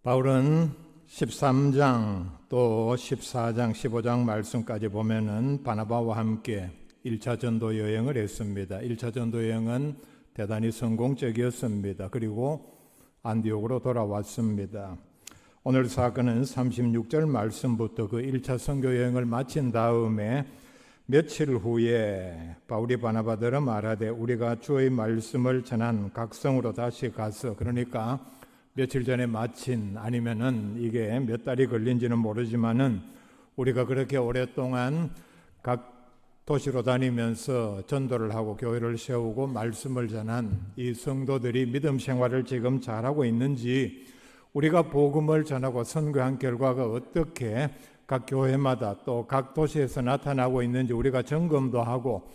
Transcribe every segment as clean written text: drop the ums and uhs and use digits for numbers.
바울은 13장 또 14장 15장 말씀까지 보면은 바나바와 함께 1차 전도 여행을 했습니다. 1차 전도 여행은 대단히 성공적이었습니다. 그리고 안디옥으로 돌아왔습니다. 오늘 사건은 36절 말씀부터 그 1차 선교 여행을 마친 다음에 며칠 후에 바울이 바나바들은 말하되 우리가 주의 말씀을 전한 각성으로 다시 가서, 그러니까 며칠 전에 마친, 아니면은 이게 몇 달이 걸린지는 모르지만은 우리가 그렇게 오랫동안 각 도시로 다니면서 전도를 하고 교회를 세우고 말씀을 전한 이 성도들이 믿음 생활을 지금 잘하고 있는지, 우리가 복음을 전하고 선교한 결과가 어떻게 각 교회마다 또 각 도시에서 나타나고 있는지 우리가 점검도 하고,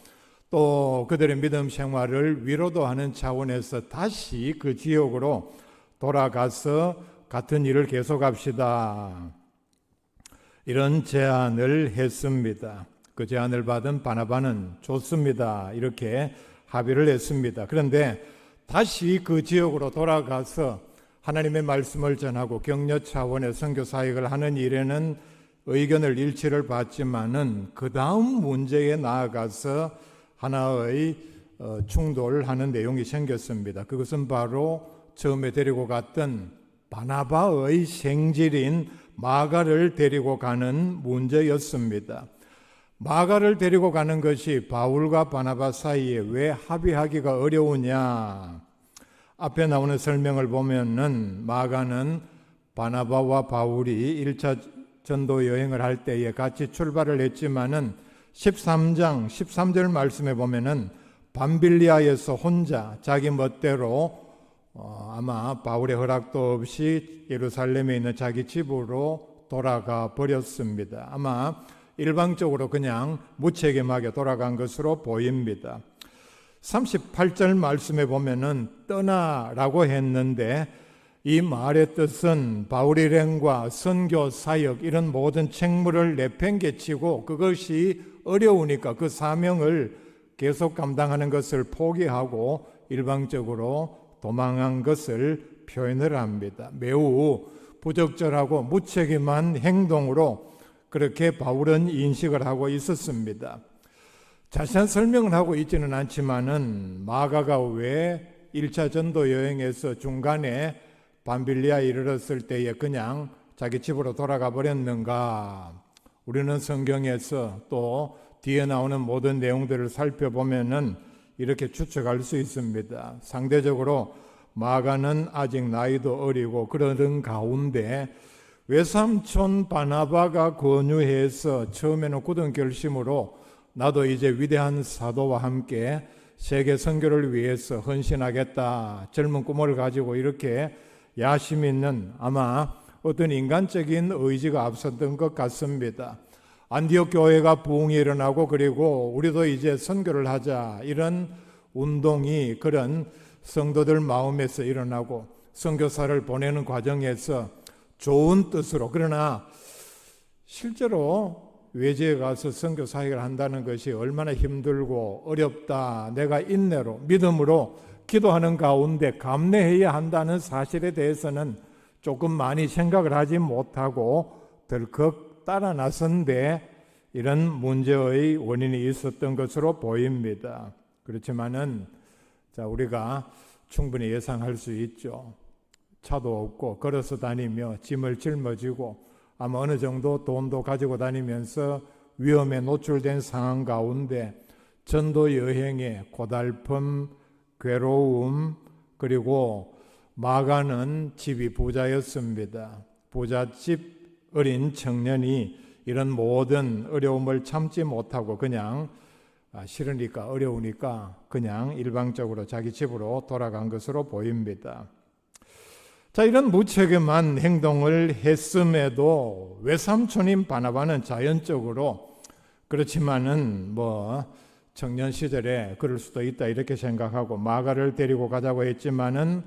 또 그들의 믿음 생활을 위로도 하는 차원에서 다시 그 지역으로 돌아가서 같은 일을 계속합시다, 이런 제안을 했습니다. 그 제안을 받은 바나바는 좋습니다, 이렇게 합의를 했습니다. 그런데 다시 그 지역으로 돌아가서 하나님의 말씀을 전하고 격려 차원의 선교 사역을 하는 일에는 의견을 일치를 받지만은 그 다음 문제에 나아가서 하나의 충돌하는 내용이 생겼습니다. 그것은 바로 처음에 데리고 갔던 바나바의 생질인 마가를 데리고 가는 문제였습니다. 마가를 데리고 가는 것이 바울과 바나바 사이에 왜 합의하기가 어려우냐? 앞에 나오는 설명을 보면은 마가는 바나바와 바울이 1차 전도 여행을 할 때에 같이 출발을 했지만은 13장 13절 말씀에 보면은 밤빌리아에서 혼자 자기 멋대로 아마 바울의 허락도 없이 예루살렘에 있는 자기 집으로 돌아가 버렸습니다. 아마 일방적으로 그냥 무책임하게 돌아간 것으로 보입니다. 38절 말씀에 보면은 떠나라고 했는데 이 말의 뜻은 바울 일행과 선교 사역 이런 모든 책무를 내팽개치고 그것이 어려우니까 그 사명을 계속 감당하는 것을 포기하고 일방적으로 도망한 것을 표현을 합니다. 매우 부적절하고 무책임한 행동으로 그렇게 바울은 인식을 하고 있었습니다. 자세한 설명을 하고 있지는 않지만은 마가가 왜 1차 전도 여행에서 중간에 밤빌리아에 이르렀을 때에 그냥 자기 집으로 돌아가 버렸는가? 우리는 성경에서 또 뒤에 나오는 모든 내용들을 살펴보면은 이렇게 추측할 수 있습니다. 상대적으로 마가는 아직 나이도 어리고 그러던 가운데 외삼촌 바나바가 권유해서 처음에는 굳은 결심으로 나도 이제 위대한 사도와 함께 세계 선교를 위해서 헌신하겠다, 젊은 꿈을 가지고 이렇게 야심 있는 아마 어떤 인간적인 의지가 앞섰던 것 같습니다. 안디옥 교회가 부흥이 일어나고 그리고 우리도 이제 선교를 하자, 이런 운동이 그런 성도들 마음에서 일어나고 선교사를 보내는 과정에서 좋은 뜻으로, 그러나 실제로 외지에 가서 선교 사역을 한다는 것이 얼마나 힘들고 어렵다, 내가 인내로 믿음으로 기도하는 가운데 감내해야 한다는 사실에 대해서는 조금 많이 생각을 하지 못하고 덜컥 따라 나선데 이런 문제의 원인이 있었던 것으로 보입니다. 그렇지만은 우리가 충분히 예상할 수 있죠. 차도 없고 걸어서 다니며 짐을 짊어지고 아마 어느 정도 돈도 가지고 다니면서 위험에 노출된 상황 가운데 전도 여행의 고달픔, 괴로움, 그리고 마가는 집이 부자였습니다. 부잣집 어린 청년이 이런 모든 어려움을 참지 못하고 그냥 싫으니까 어려우니까 그냥 일방적으로 자기 집으로 돌아간 것으로 보입니다. 자, 이런 무책임한 행동을 했음에도 외삼촌인 바나바는 자연적으로 그렇지만은 청년 시절에 그럴 수도 있다 이렇게 생각하고 마가를 데리고 가자고 했지만은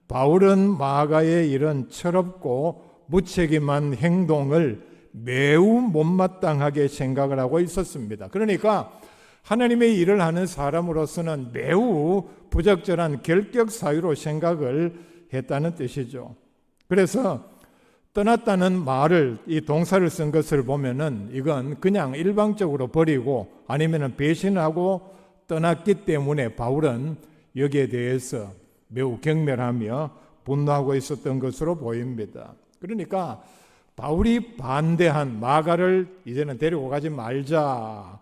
바울은 마가의 이런 철없고 무책임한 행동을 매우 못마땅하게 생각을 하고 있었습니다. 그러니까 하나님의 일을 하는 사람으로서는 매우 부적절한 결격 사유로 생각을 했다는 뜻이죠. 그래서 떠났다는 말을, 이 동사를 쓴 것을 보면은 이건 그냥 일방적으로 버리고 아니면은 배신하고 떠났기 때문에 바울은 여기에 대해서 매우 경멸하며 분노하고 있었던 것으로 보입니다. 그러니까 바울이 반대한 마가를 이제는 데리고 가지 말자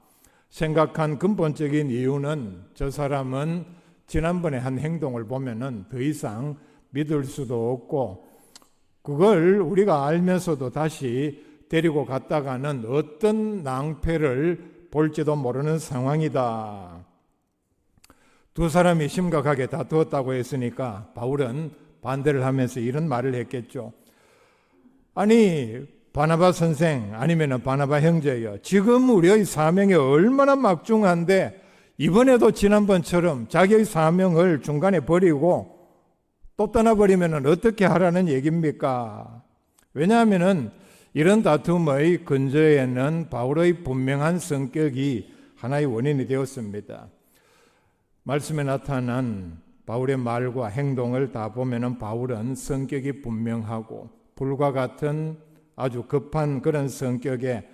생각한 근본적인 이유는 저 사람은 지난번에 한 행동을 보면은 더 이상 믿을 수도 없고 그걸 우리가 알면서도 다시 데리고 갔다가는 어떤 낭패를 볼지도 모르는 상황이다. 두 사람이 심각하게 다투었다고 했으니까 바울은 반대를 하면서 이런 말을 했겠죠. 아니 바나바 선생 아니면 바나바 형제여, 지금 우리의 사명이 얼마나 막중한데 이번에도 지난번처럼 자기의 사명을 중간에 버리고 또 떠나버리면 어떻게 하라는 얘기입니까? 왜냐하면 이런 다툼의 근저에는 바울의 분명한 성격이 하나의 원인이 되었습니다. 말씀에 나타난 바울의 말과 행동을 다 보면 바울은 성격이 분명하고 불과 같은 아주 급한 그런 성격에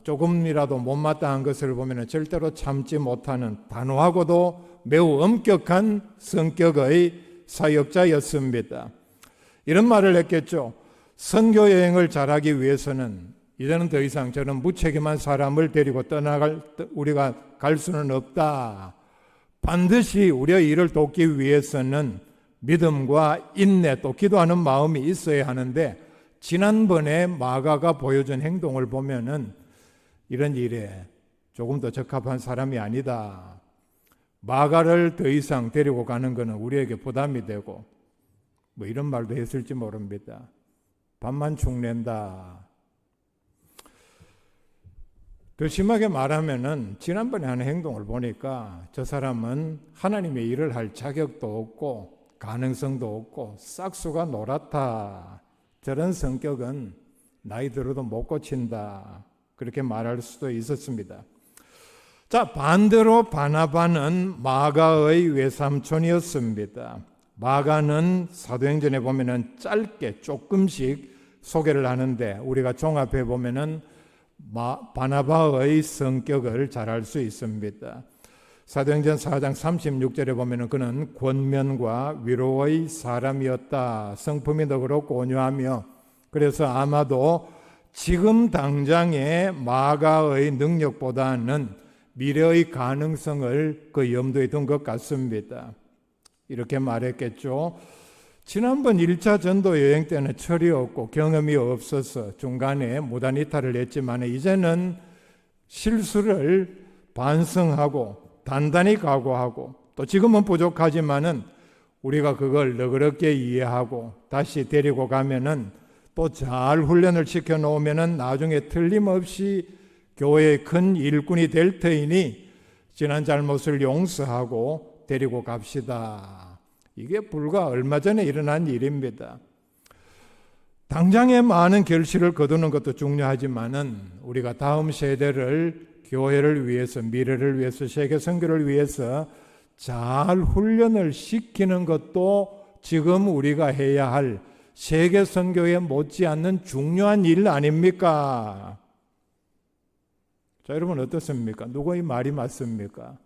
조금이라도 못마땅한 것을 보면 절대로 참지 못하는 단호하고도 매우 엄격한 성격의 사역자였습니다. 이런 말을 했겠죠. 선교 여행을 잘하기 위해서는 이제는 더 이상 저는 무책임한 사람을 데리고 우리가 갈 수는 없다. 반드시 우리의 일을 돕기 위해서는 믿음과 인내 또 기도하는 마음이 있어야 하는데 지난번에 마가가 보여준 행동을 보면은 이런 일에 조금 더 적합한 사람이 아니다. 마가를 더 이상 데리고 가는 것은 우리에게 부담이 되고 뭐 이런 말도 했을지 모릅니다. 밥만 축낸다. 더 심하게 말하면은 지난번에 하는 행동을 보니까 저 사람은 하나님의 일을 할 자격도 없고 가능성도 없고 싹수가 노랗다. 저런 성격은 나이 들어도 못 고친다. 그렇게 말할 수도 있었습니다. 자, 반대로 바나바는 마가의 외삼촌이었습니다. 마가는 사도행전에 보면은 짧게 조금씩 소개를 하는데 우리가 종합해 보면은 바나바의 성격을 잘 알 수 있습니다. 사도행전 4장 36절에 보면은 그는 권면과 위로의 사람이었다. 성품이 너그럽고 온유하며 그래서 아마도 지금 당장의 마가의 능력보다는 미래의 가능성을 그 염두에 둔 것 같습니다. 이렇게 말했겠죠. 지난번 1차 전도 여행 때는 철이 없고 경험이 없어서 중간에 무단 이탈을 했지만 이제는 실수를 반성하고 단단히 각오하고 또 지금은 부족하지만은 우리가 그걸 너그럽게 이해하고 다시 데리고 가면은 또 잘 훈련을 시켜 놓으면은 나중에 틀림없이 교회의 큰 일꾼이 될 터이니 지난 잘못을 용서하고 데리고 갑시다. 이게 불과 얼마 전에 일어난 일입니다. 당장에 많은 결실을 거두는 것도 중요하지만은 우리가 다음 세대를 교회를 위해서 미래를 위해서 세계 선교를 위해서 잘 훈련을 시키는 것도 지금 우리가 해야 할 세계 선교에 못지않는 중요한 일 아닙니까? 자, 여러분 어떻습니까? 누구의 말이 맞습니까?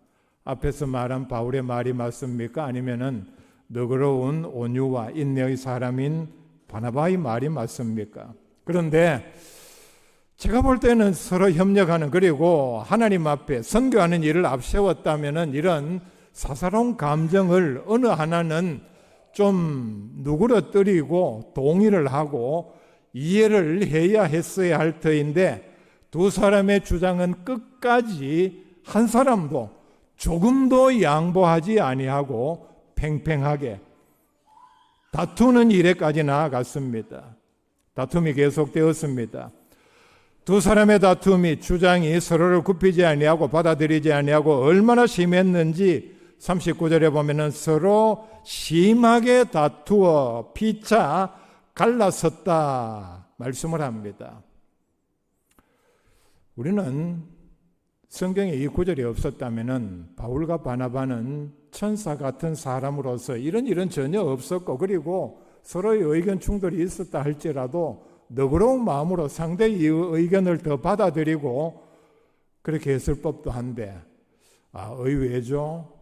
앞에서 말한 바울의 말이 맞습니까? 아니면은 너그러운 온유와 인내의 사람인 바나바의 말이 맞습니까? 그런데 제가 볼 때는 서로 협력하는 그리고 하나님 앞에 선교하는 일을 앞세웠다면은 이런 사사로운 감정을 어느 하나는 좀 누그러뜨리고 동의를 하고 이해를 해야 했어야 할 터인데 두 사람의 주장은 끝까지 한 사람도 조금도 양보하지 아니하고 팽팽하게 다투는 일에까지 나아갔습니다. 다툼이 계속되었습니다. 두 사람의 다툼이 주장이 서로를 굽히지 아니하고 받아들이지 아니하고 얼마나 심했는지 39절에 보면은 서로 심하게 다투어 피차 갈라섰다 말씀을 합니다. 우리는 성경에 이 구절이 없었다면은 바울과 바나바는 천사 같은 사람으로서 이런 일은 전혀 없었고 그리고 서로의 의견 충돌이 있었다 할지라도 너그러운 마음으로 상대의 의견을 더 받아들이고 그렇게 했을 법도 한데 의외죠.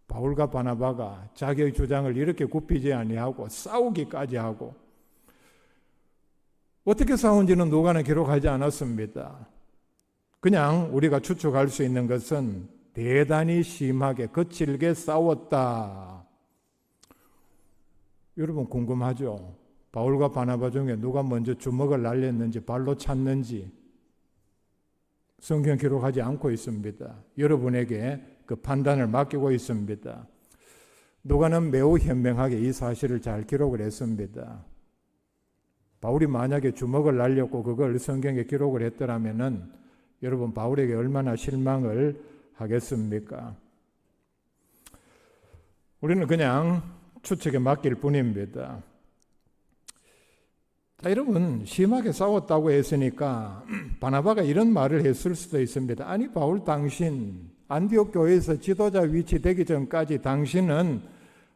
바울과 바나바가 자기의 주장을 이렇게 굽히지 아니하고 싸우기까지 하고, 어떻게 싸운지는 누가는 기록하지 않았습니다. 그냥 우리가 추측할 수 있는 것은 대단히 심하게 거칠게 싸웠다. 여러분 궁금하죠? 바울과 바나바 중에 누가 먼저 주먹을 날렸는지 발로 찼는지 성경 기록하지 않고 있습니다. 여러분에게 그 판단을 맡기고 있습니다. 누가는 매우 현명하게 이 사실을 잘 기록을 했습니다. 바울이 만약에 주먹을 날렸고 그걸 성경에 기록을 했더라면은 여러분 바울에게 얼마나 실망을 하겠습니까? 우리는 그냥 추측에 맡길 뿐입니다. 자, 여러분 심하게 싸웠다고 했으니까 바나바가 이런 말을 했을 수도 있습니다. 아니 바울 당신 안디옥 교회에서 지도자 위치 되기 전까지 당신은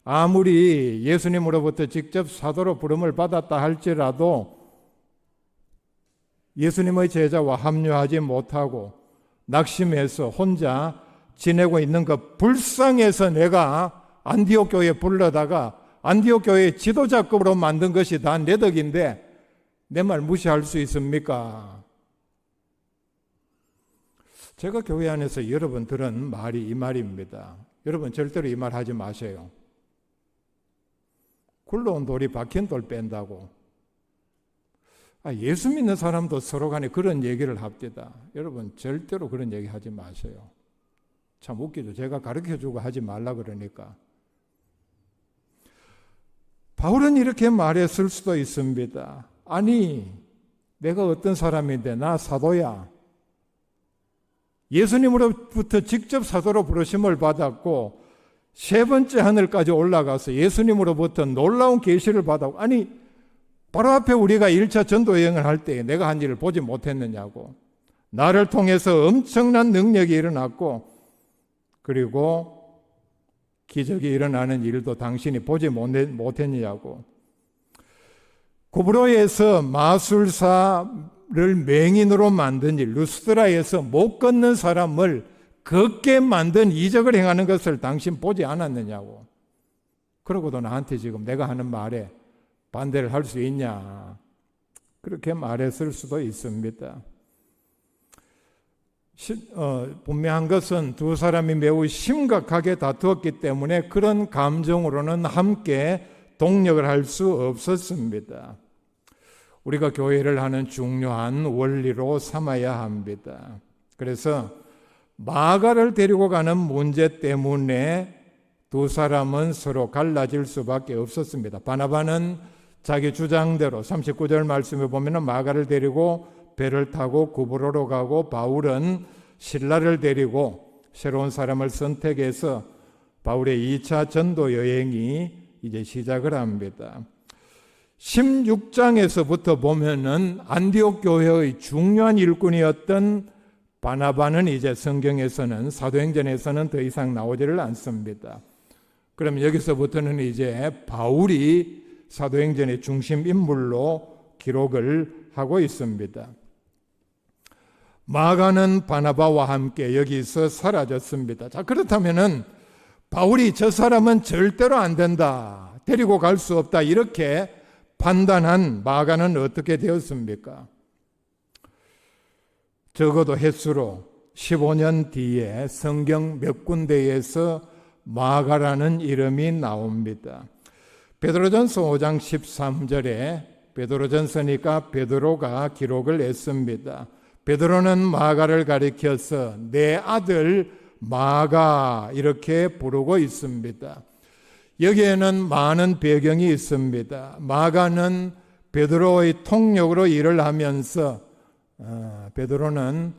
아무리 예수님으로부터 직접 사도로 부름을 받았다 할지라도 예수님의 제자와 합류하지 못하고 낙심해서 혼자 지내고 있는 것 불쌍해서 내가 안디옥 교회에 불러다가 안디옥 교회의 지도자급으로 만든 것이 다 내 덕인데 내 말 무시할 수 있습니까? 제가 교회 안에서 여러 번 들은 말이 이 말입니다. 여러분 절대로 이 말 하지 마세요. 굴러온 돌이 박힌 돌 뺀다고. 예수 믿는 사람도 서로 간에 그런 얘기를 합디다. 여러분 절대로 그런 얘기 하지 마세요. 참 웃기죠. 제가 가르쳐주고 하지 말라 그러니까. 바울은 이렇게 말했을 수도 있습니다. 아니 내가 어떤 사람인데 나 사도야. 예수님으로부터 직접 사도로 부르심을 받았고 세 번째 하늘까지 올라가서 예수님으로부터 놀라운 계시를 받았고, 아니 바로 앞에 우리가 1차 전도 여행을 할 때 내가 한 일을 보지 못했느냐고. 나를 통해서 엄청난 능력이 일어났고 그리고 기적이 일어나는 일도 당신이 보지 못했느냐고. 고브로에서 마술사를 맹인으로 만든 일, 루스드라에서 못 걷는 사람을 걷게 만든 이적을 행하는 것을 당신 보지 않았느냐고. 그러고도 나한테 지금 내가 하는 말에 반대를 할 수 있냐. 그렇게 말했을 수도 있습니다. 분명한 것은 두 사람이 매우 심각하게 다투었기 때문에 그런 감정으로는 함께 동력을 할 수 없었습니다. 우리가 교회를 하는 중요한 원리로 삼아야 합니다. 그래서 마가를 데리고 가는 문제 때문에 두 사람은 서로 갈라질 수밖에 없었습니다. 바나바는 자기 주장대로 39절 말씀에 보면 마가를 데리고 배를 타고 구브로로 가고, 바울은 실라를 데리고 새로운 사람을 선택해서 바울의 2차 전도 여행이 이제 시작을 합니다. 16장에서부터 보면은 안디옥 교회의 중요한 일꾼이었던 바나바는 이제 성경에서는, 사도행전에서는 더 이상 나오지를 않습니다. 그럼 여기서부터는 이제 바울이 사도행전의 중심 인물로 기록을 하고 있습니다. 마가는 바나바와 함께 여기서 사라졌습니다. 자, 그렇다면은 바울이 저 사람은 절대로 안 된다, 데리고 갈 수 없다, 이렇게 판단한 마가는 어떻게 되었습니까? 적어도 횟수로 15년 뒤에 성경 몇 군데에서 마가라는 이름이 나옵니다. 베드로전서 5장 13절에, 베드로전서니까 베드로가 기록을 했습니다. 베드로는 마가를 가리켜서 내 아들 마가 이렇게 부르고 있습니다. 여기에는 많은 배경이 있습니다. 마가는 베드로의 통역으로 일을 하면서 베드로는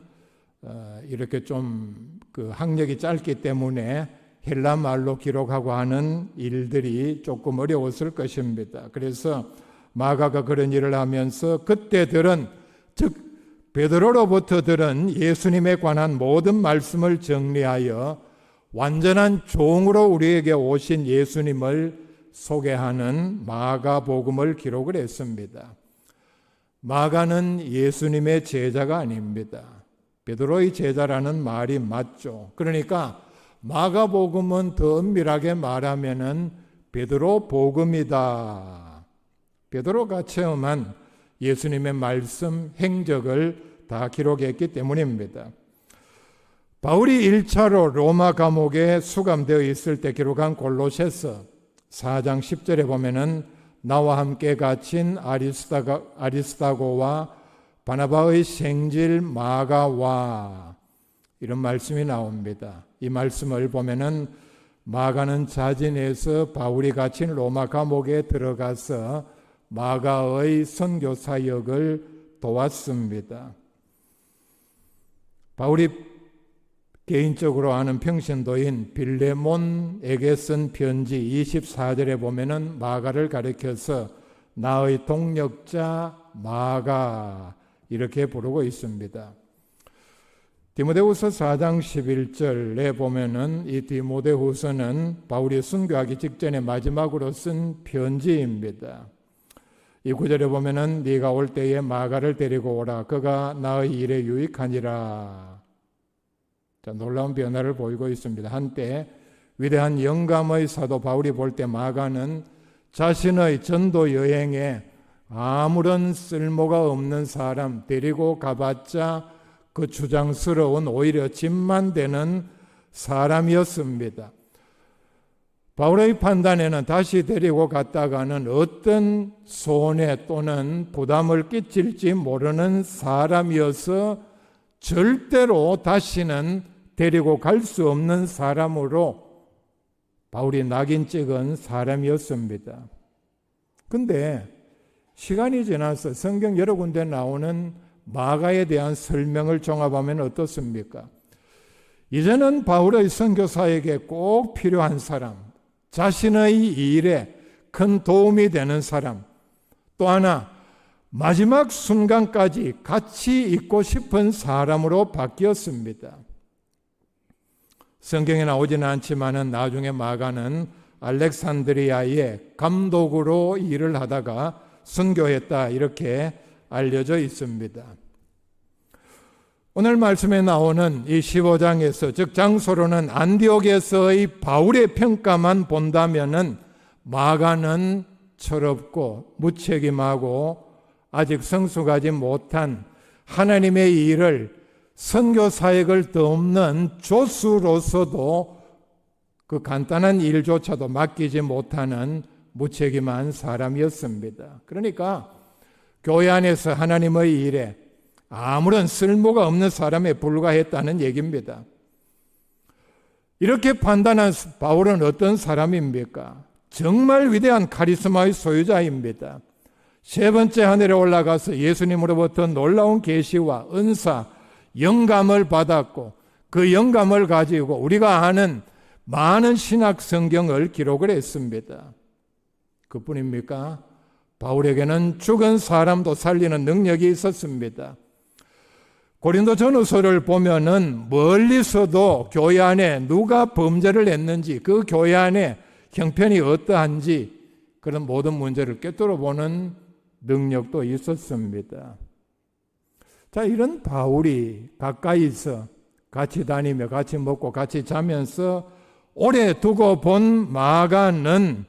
이렇게 좀 그 학력이 짧기 때문에 헬라 말로 기록하고 하는 일들이 조금 어려웠을 것입니다. 그래서 마가가 그런 일을 하면서 그때 들은, 즉 베드로로부터 들은 예수님에 관한 모든 말씀을 정리하여 완전한 종으로 우리에게 오신 예수님을 소개하는 마가복음을 기록을 했습니다. 마가는 예수님의 제자가 아닙니다. 베드로의 제자라는 말이 맞죠. 그러니까 마가복음은 더 엄밀하게 말하면은 베드로 복음이다. 베드로가 체험한 예수님의 말씀, 행적을 다 기록했기 때문입니다. 바울이 1차로 로마 감옥에 수감되어 있을 때 기록한 골로새서 4장 10절에 보면은 나와 함께 갇힌 아리스다고와 바나바의 생질 마가와 이런 말씀이 나옵니다. 이 말씀을 보면은 마가는 자진해서 바울이 갇힌 로마 감옥에 들어가서 마가의 선교 사역을 도왔습니다. 바울이 개인적으로 아는 평신도인 빌레몬에게 쓴 편지 24절에 보면은 마가를 가리켜서 나의 동력자 마가 이렇게 부르고 있습니다. 디모데후서 4장 11절에 보면은 이 디모데후서는 바울이 순교하기 직전에 마지막으로 쓴 편지입니다. 이 구절에 보면은 네가 올 때에 마가를 데리고 오라. 그가 나의 일에 유익하니라. 자, 놀라운 변화를 보이고 있습니다. 한때 위대한 영감의 사도 바울이 볼 때 마가는 자신의 전도 여행에 아무런 쓸모가 없는 사람 데리고 가봤자 그 주장스러운 오히려 짐만 되는 사람이었습니다. 바울의 판단에는 다시 데리고 갔다가는 어떤 손해 또는 부담을 끼칠지 모르는 사람이어서 절대로 다시는 데리고 갈 수 없는 사람으로 바울이 낙인 찍은 사람이었습니다. 근데 시간이 지나서 성경 여러 군데 나오는 마가에 대한 설명을 종합하면 어떻습니까? 이제는 바울의 선교사에게 꼭 필요한 사람, 자신의 일에 큰 도움이 되는 사람, 또 하나 마지막 순간까지 같이 있고 싶은 사람으로 바뀌었습니다. 성경에 나오지는 않지만은 나중에 마가는 알렉산드리아의 감독으로 일을 하다가 순교했다 이렇게 알려져 있습니다. 오늘 말씀에 나오는 이 15장에서 즉 장소로는 안디옥에서의 바울의 평가만 본다면은 마가는 철없고 무책임하고 아직 성숙하지 못한 하나님의 일을 선교 사역을 돕는 조수로서도 그 간단한 일조차도 맡기지 못하는 무책임한 사람이었습니다. 그러니까 교회 안에서 하나님의 일에 아무런 쓸모가 없는 사람에 불과했다는 얘기입니다. 이렇게 판단한 바울은 어떤 사람입니까? 정말 위대한 카리스마의 소유자입니다. 세 번째 하늘에 올라가서 예수님으로부터 놀라운 계시와 은사, 영감을 받았고 그 영감을 가지고 우리가 아는 많은 신학 성경을 기록을 했습니다. 그뿐입니까? 바울에게는 죽은 사람도 살리는 능력이 있었습니다. 고린도 전후서를 보면은 멀리서도 교회 안에 누가 범죄를 했는지 그 교회 안에 형편이 어떠한지 그런 모든 문제를 꿰뚫어 보는 능력도 있었습니다. 자, 이런 바울이 가까이서 같이 다니며 같이 먹고 같이 자면서 오래 두고 본 마가는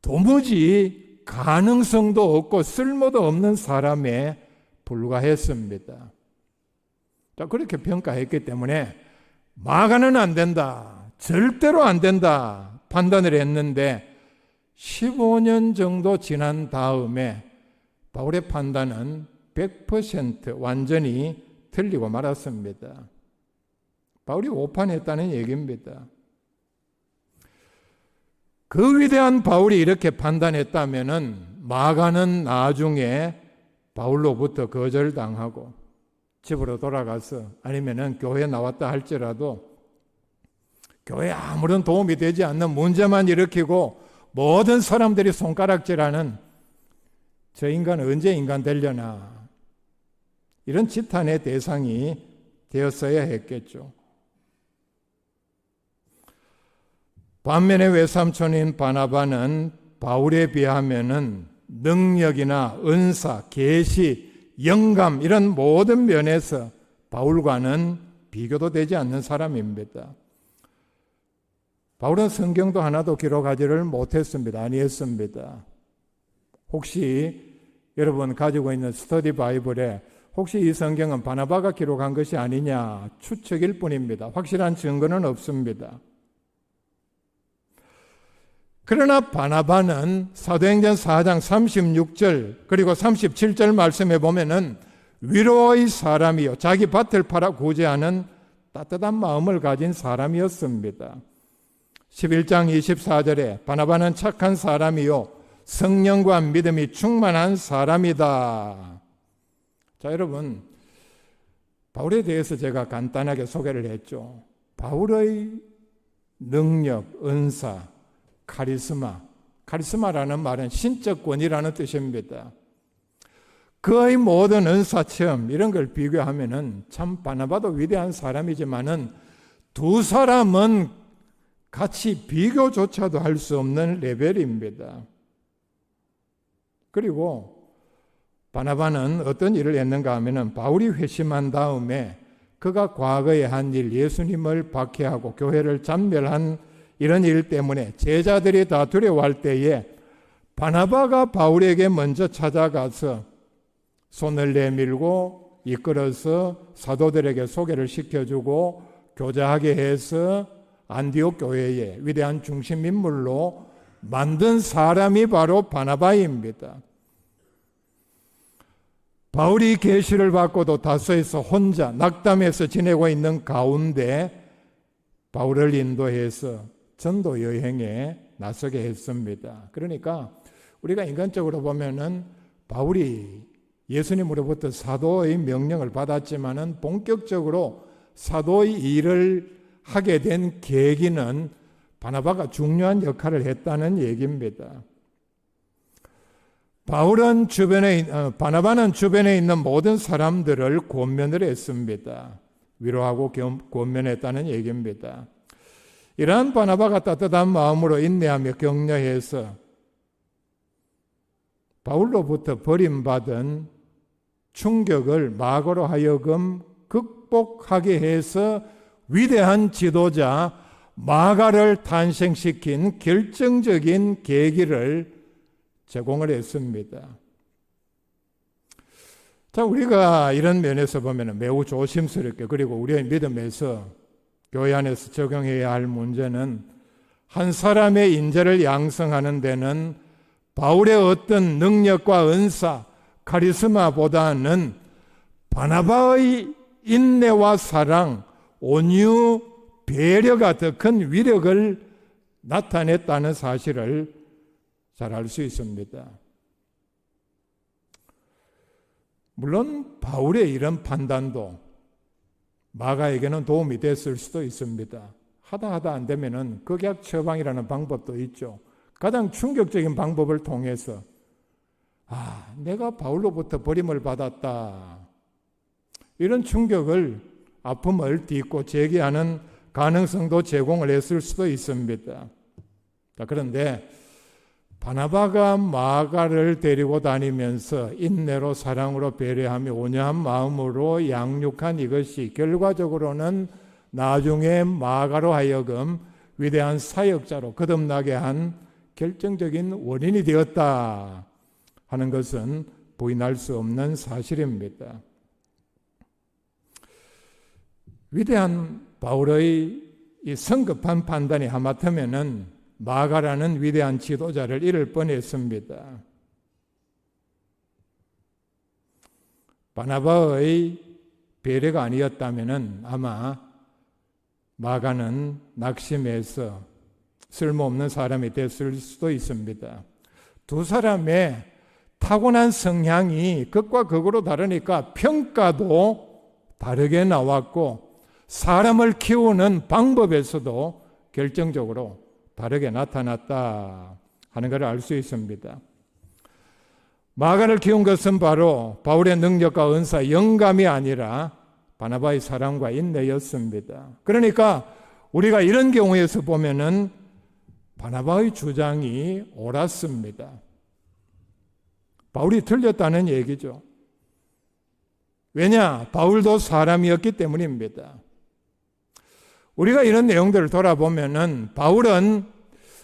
도무지 가능성도 없고 쓸모도 없는 사람에 불과했습니다. 자, 그렇게 평가했기 때문에 마가는 안 된다, 절대로 안 된다 판단을 했는데 15년 정도 지난 다음에 바울의 판단은 100% 완전히 틀리고 말았습니다. 바울이 오판했다는 얘기입니다. 그 위대한 바울이 이렇게 판단했다면은 마가는 나중에 바울로부터 거절당하고 집으로 돌아가서 아니면은 교회에 나왔다 할지라도 교회에 아무런 도움이 되지 않는 문제만 일으키고 모든 사람들이 손가락질하는 저 인간 언제 인간 되려나 이런 지탄의 대상이 되었어야 했겠죠. 반면에 외삼촌인 바나바는 바울에 비하면은 능력이나 은사, 계시, 영감 이런 모든 면에서 바울과는 비교도 되지 않는 사람입니다. 바울은 성경도 하나도 기록하지를 못했습니다. 아니했습니다. 혹시 여러분 가지고 있는 스터디 바이블에 혹시 이 성경은 바나바가 기록한 것이 아니냐 추측일 뿐입니다. 확실한 증거는 없습니다. 그러나 바나바는 사도행전 4장 36절 그리고 37절 말씀에 보면은 위로의 사람이요 자기 밭을 팔아 구제하는 따뜻한 마음을 가진 사람이었습니다. 11장 24절에 바나바는 착한 사람이요 성령과 믿음이 충만한 사람이다. 자, 여러분, 바울에 대해서 제가 간단하게 소개를 했죠. 바울의 능력, 은사, 카리스마라는 말은 신적 권위라는 뜻입니다. 그의 모든 은사 체험 이런 걸 비교하면은 참 바나바도 위대한 사람이지만은 두 사람은 같이 비교조차도 할 수 없는 레벨입니다. 그리고 바나바는 어떤 일을 했는가 하면은 바울이 회심한 다음에 그가 과거에 한 일, 예수님을 박해하고 교회를 잔멸한 이런 일 때문에 제자들이 다 두려워할 때에 바나바가 바울에게 먼저 찾아가서 손을 내밀고 이끌어서 사도들에게 소개를 시켜주고 교제하게 해서 안디옥 교회의 위대한 중심 인물로 만든 사람이 바로 바나바입니다. 바울이 계시를 받고도 다소에서 혼자 낙담해서 지내고 있는 가운데 바울을 인도해서 전도 여행에 나서게 했습니다. 그러니까 우리가 인간적으로 보면은 바울이 예수님으로부터 사도의 명령을 받았지만은 본격적으로 사도의 일을 하게 된 계기는 바나바가 중요한 역할을 했다는 얘기입니다. 바나바는 주변에 있는 모든 사람들을 권면을 했습니다. 위로하고 권면했다는 얘기입니다. 이러한 바나바가 따뜻한 마음으로 인내하며 격려해서 바울로부터 버림받은 충격을 마고로 하여금 극복하게 해서 위대한 지도자 마가를 탄생시킨 결정적인 계기를 제공을 했습니다. 자, 우리가 이런 면에서 보면 매우 조심스럽게 그리고 우리의 믿음에서 교회 안에서 적용해야 할 문제는 한 사람의 인재를 양성하는 데는 바울의 어떤 능력과 은사, 카리스마보다는 바나바의 인내와 사랑, 온유, 배려가 더 큰 위력을 나타냈다는 사실을 잘 알 수 있습니다. 물론 바울의 이런 판단도 마가에게는 도움이 됐을 수도 있습니다. 하다 안 되면은 극약 처방이라는 방법도 있죠. 가장 충격적인 방법을 통해서 내가 바울로부터 버림을 받았다. 이런 충격을 아픔을 딛고 제기하는 가능성도 제공을 했을 수도 있습니다. 자, 그런데 바나바가 마가를 데리고 다니면서 인내로 사랑으로 배려하며 온유한 마음으로 양육한 이것이 결과적으로는 나중에 마가로 하여금 위대한 사역자로 거듭나게 한 결정적인 원인이 되었다 하는 것은 부인할 수 없는 사실입니다. 위대한 바울의 이 성급한 판단이 하마터면은 마가라는 위대한 지도자를 잃을 뻔했습니다. 바나바의 배려가 아니었다면은 아마 마가는 낙심해서 쓸모없는 사람이 됐을 수도 있습니다. 두 사람의 타고난 성향이 극과 극으로 다르니까 평가도 다르게 나왔고 사람을 키우는 방법에서도 결정적으로 다르게 나타났다 하는 것을 알 수 있습니다. 마가를 키운 것은 바로 바울의 능력과 은사, 영감이 아니라 바나바의 사랑과 인내였습니다. 그러니까 우리가 이런 경우에서 보면은 바나바의 주장이 옳았습니다. 바울이 틀렸다는 얘기죠. 왜냐? 바울도 사람이었기 때문입니다. 우리가 이런 내용들을 돌아보면은 바울은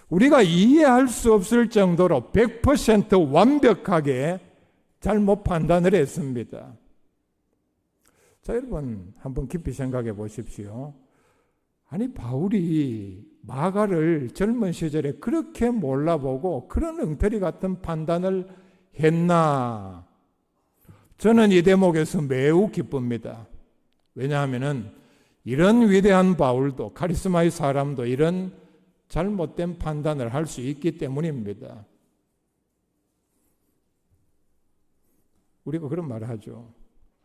우리가 이해할 수 없을 정도로 100% 완벽하게 잘못 판단을 했습니다. 자, 여러분 한번 깊이 생각해 보십시오. 아니, 바울이 마가를 젊은 시절에 그렇게 몰라보고 그런 엉터리 같은 판단을 했나? 저는 이 대목에서 매우 기쁩니다. 왜냐하면 이런 위대한 바울도, 카리스마의 사람도 이런 잘못된 판단을 할 수 있기 때문입니다. 우리가 그런 말을 하죠.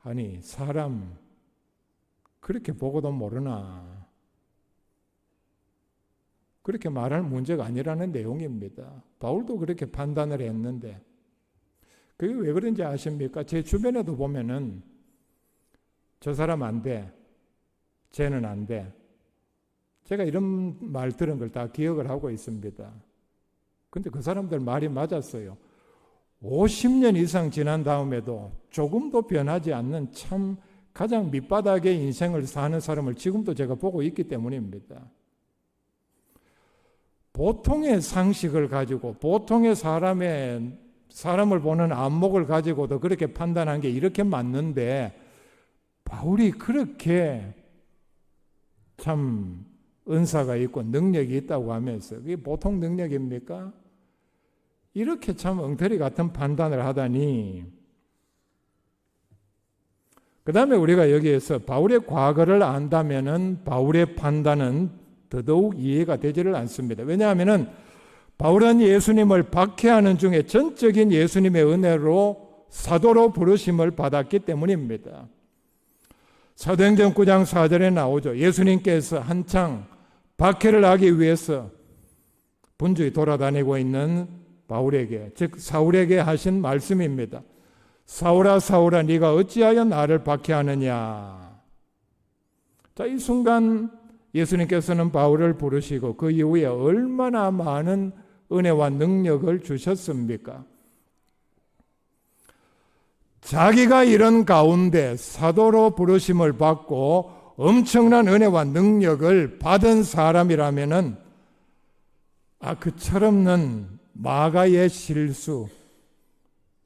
아니, 사람 그렇게 보고도 모르나? 그렇게 말할 문제가 아니라는 내용입니다. 바울도 그렇게 판단을 했는데 그게 왜 그런지 아십니까? 제 주변에도 보면은 저 사람 안 돼, 쟤는 안 돼. 제가 이런 말 들은 걸 다 기억을 하고 있습니다. 근데 그 사람들 말이 맞았어요. 50년 이상 지난 다음에도 조금도 변하지 않는 참 가장 밑바닥의 인생을 사는 사람을 지금도 제가 보고 있기 때문입니다. 보통의 상식을 가지고 보통의 사람을 보는 안목을 가지고도 그렇게 판단한 게 이렇게 맞는데 바울이 그렇게 참 은사가 있고 능력이 있다고 하면서 그게 보통 능력입니까? 이렇게 참 엉터리 같은 판단을 하다니. 그 다음에 우리가 여기에서 바울의 과거를 안다면은 바울의 판단은 더더욱 이해가 되지를 않습니다. 왜냐하면은 바울은 예수님을 박해하는 중에 전적인 예수님의 은혜로 사도로 부르심을 받았기 때문입니다. 사도행전 9장 4절에 나오죠. 예수님께서 한창 박해를 하기 위해서 분주히 돌아다니고 있는 바울에게, 즉 사울에게 하신 말씀입니다. 사울아 사울아 네가 어찌하여 나를 박해하느냐. 자, 이 순간 예수님께서는 바울을 부르시고 그 이후에 얼마나 많은 은혜와 능력을 주셨습니까? 자기가 이런 가운데 사도로 부르심을 받고 엄청난 은혜와 능력을 받은 사람이라면은 그 철없는 마가의 실수,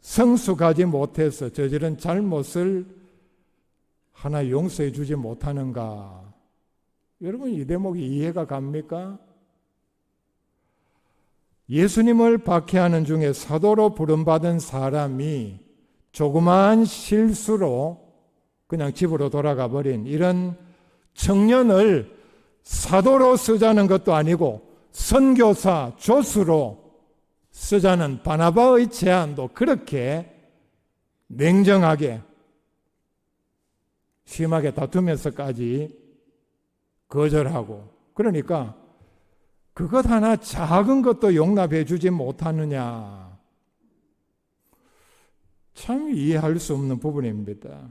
성숙하지 못해서 저지른 잘못을 하나 용서해 주지 못하는가? 여러분 이 대목이 이해가 갑니까? 예수님을 박해하는 중에 사도로 부름받은 사람이 조그마한 실수로 그냥 집으로 돌아가 버린 이런 청년을 사도로 쓰자는 것도 아니고 선교사, 조수로 쓰자는 바나바의 제안도 그렇게 냉정하게 심하게 다투면서까지 거절하고, 그러니까 그것 하나 작은 것도 용납해 주지 못하느냐. 참 이해할 수 없는 부분입니다.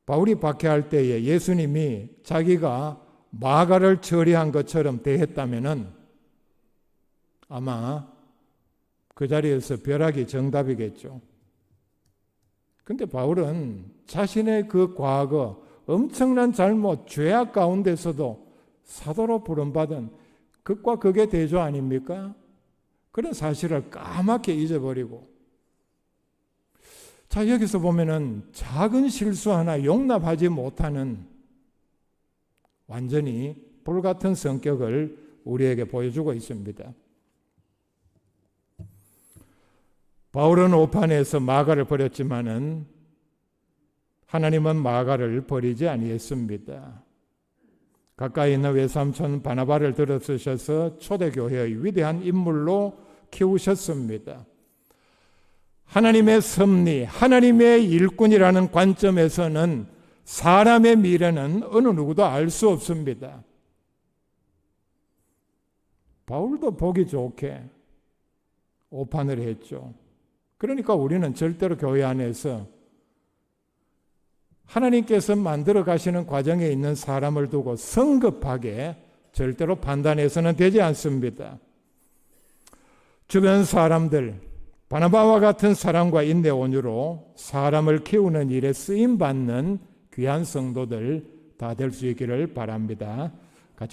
바울이 박해할 때에 예수님이 자기가 마가를 처리한 것처럼 대했다면은 아마 그 자리에서 벼락이 정답이겠죠. 근데 바울은 자신의 그 과거, 엄청난 잘못, 죄악 가운데서도 사도로 부름받은 극과 극의 대조 아닙니까? 그런 사실을 까맣게 잊어버리고, 자, 여기서 보면은 작은 실수 하나 용납하지 못하는 완전히 불같은 성격을 우리에게 보여주고 있습니다. 바울은 오판에서 마가를 버렸지만은 하나님은 마가를 버리지 아니했습니다. 가까이 있는 외삼촌 바나바를 들어쓰셔서 초대교회의 위대한 인물로 키우셨습니다. 하나님의 섭리, 하나님의 일꾼이라는 관점에서는 사람의 미래는 어느 누구도 알 수 없습니다. 바울도 보기 좋게 오판을 했죠. 그러니까 우리는 절대로 교회 안에서 하나님께서 만들어 가시는 과정에 있는 사람을 두고 성급하게 절대로 판단해서는 되지 않습니다. 주변 사람들, 바나바와 같은 사랑과 인내 온유로 사람을 키우는 일에 쓰임받는 귀한 성도들 다 될 수 있기를 바랍니다.